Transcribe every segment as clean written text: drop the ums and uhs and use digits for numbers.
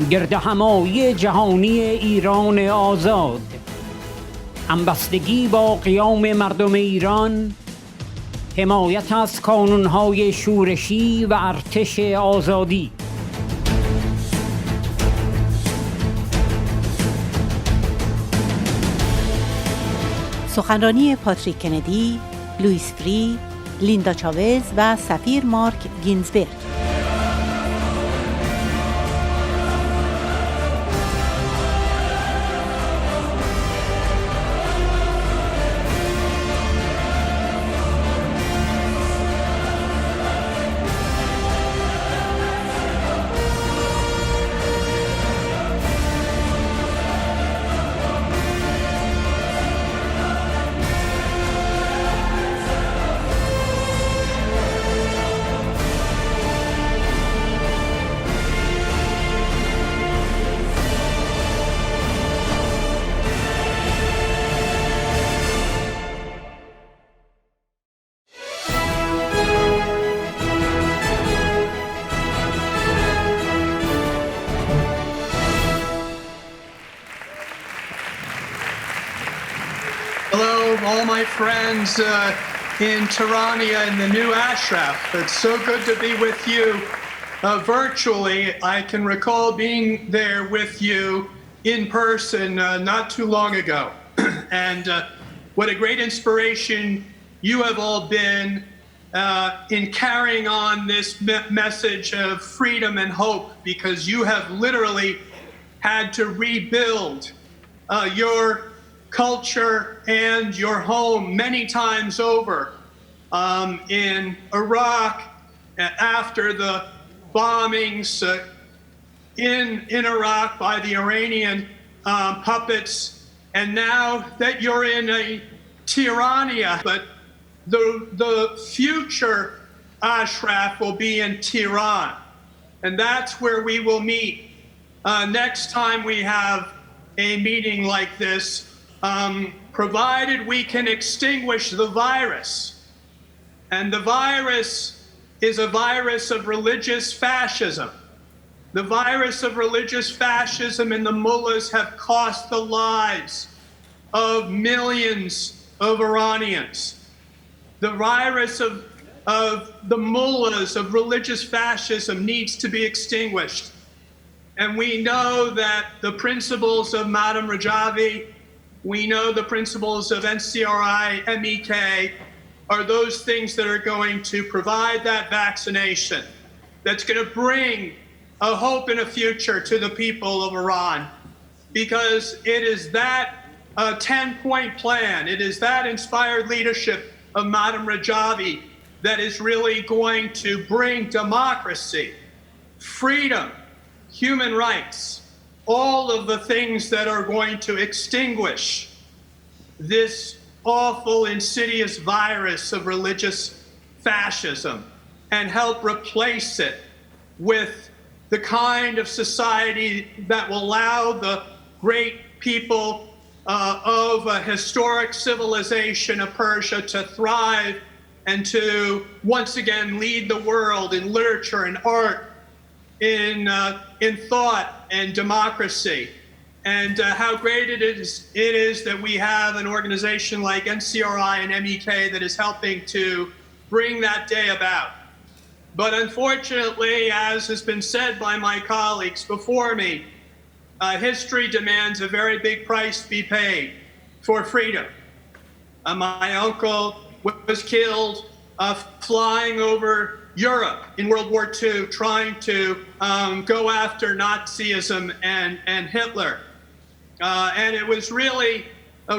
گرد همایی جهانی ایران آزاد، همبستگی با قیام مردم ایران، حمایت از کانونهای شورشی و ارتش آزادی. سخنرانی پاتریک کندی، لوئیس فری، لیندا چاوز و سفیر مارک گینزبرگ. All my friends in Tyrone and the new اشرف. It's so good to be with you virtually. I can recall being there with you in person not too long ago. And what a great inspiration you have all been in carrying on this message of freedom and hope, because you have literally had to rebuild your culture and your home many times over in Iraq after the bombings in Iraq by the Iranian puppets, and now that you're in a Tirana, but the future Ashraf will be in Tehran, and that's where we will meet next time we have a meeting like this. Provided we can extinguish the virus. And the virus is a virus of religious fascism. The virus of religious fascism and the mullahs have cost the lives of millions of Iranians. The virus of the mullahs of religious fascism needs to be extinguished. And we know that the principles of Madam Rajavi, we know the principles of NCRI, MEK, are those things that are going to provide that vaccination, that's going to bring a hope and a future to the people of Iran. Because it is that 10-point plan, it is that inspired leadership of Madam Rajavi that is really going to bring democracy, freedom, human rights, all of the things that are going to extinguish this awful, insidious virus of religious fascism and help replace it with the kind of society that will allow the great people of a historic civilization of Persia to thrive and to once again lead the world in literature and art, in thought and democracy. And how great it is that we have an organization like NCRI and MEK that is helping to bring that day about. But unfortunately, as has been said by my colleagues before me, history demands a very big price to be paid for freedom. My uncle was killed flying over Europe in World War II, trying to go after Nazism and Hitler. And it was really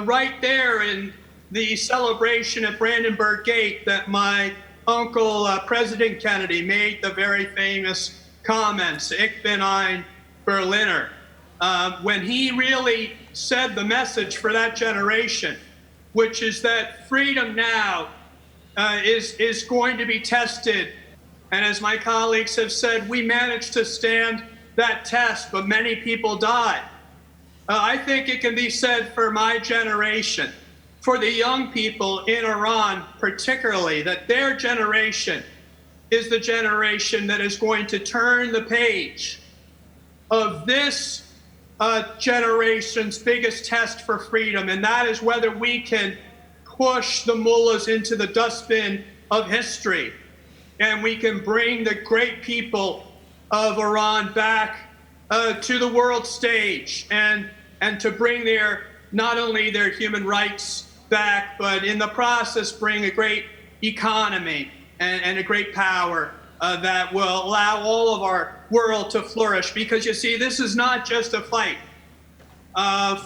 right there in the celebration at Brandenburg Gate that my uncle, President Kennedy, made the very famous comments, Ich bin ein Berliner, when he really said the message for that generation, which is that freedom now is going to be tested. And as my colleagues have said, we managed to stand that test, but many people died. I think it can be said for my generation, for the young people in Iran particularly, that their generation is the generation that is going to turn the page of this generation's biggest test for freedom, and that is whether we can push the mullahs into the dustbin of history, and we can bring the great people of Iran back to the world stage, and to bring not only their human rights back, but in the process bring a great economy and a great power that will allow all of our world to flourish. Because you see, this is not just a fight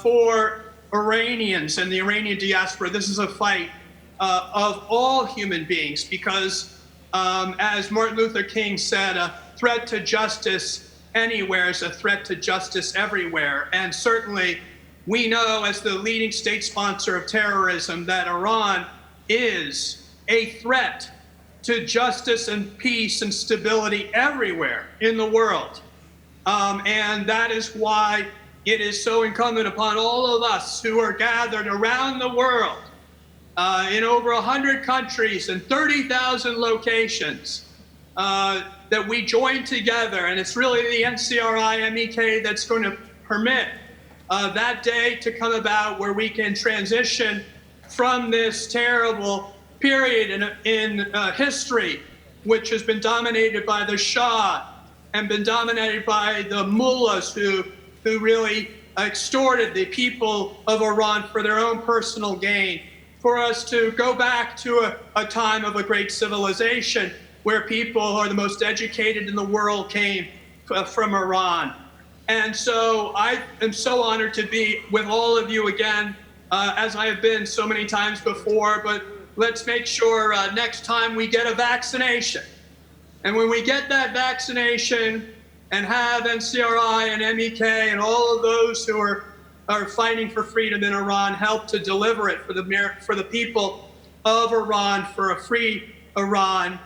for Iranians and the Iranian diaspora. This is a fight of all human beings, because as Martin Luther King said, a threat to justice anywhere is a threat to justice everywhere. And certainly we know, as the leading state sponsor of terrorism, that Iran is a threat to justice and peace and stability everywhere in the world. And that is why it is so incumbent upon all of us who are gathered around the world in over 100 countries and 30,000 locations that we join together. And it's really the NCRI MEK that's going to permit that day to come about where we can transition from this terrible period in history, which has been dominated by the Shah and been dominated by the mullahs who really extorted the people of Iran for their own personal gain, for us to go back to a time of a great civilization where people who are the most educated in the world came from Iran. And so I am so honored to be with all of you again, as I have been so many times before, but let's make sure next time we get a vaccination. And when we get that vaccination and have NCRI and MEK and all of those who are fighting for freedom in Iran help to deliver it for the people of Iran, for a free Iran,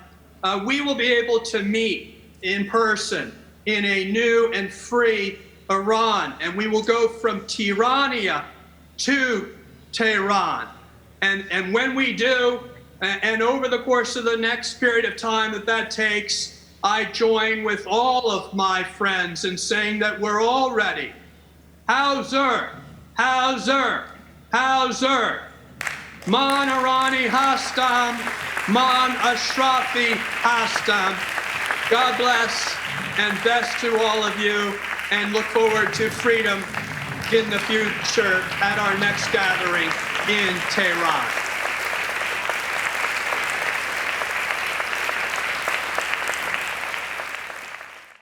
we will be able to meet in person in a new and free Iran. And we will go from Tirana to Tehran. And when we do, and over the course of the next period of time that takes, I join with all of my friends in saying that we're all ready. Hazur, Hazur, Hazur. Man Irani Hestam, Man Ashrafi Hestam. God bless and best to all of you, and look forward to freedom in the future at our next gathering in Tehran.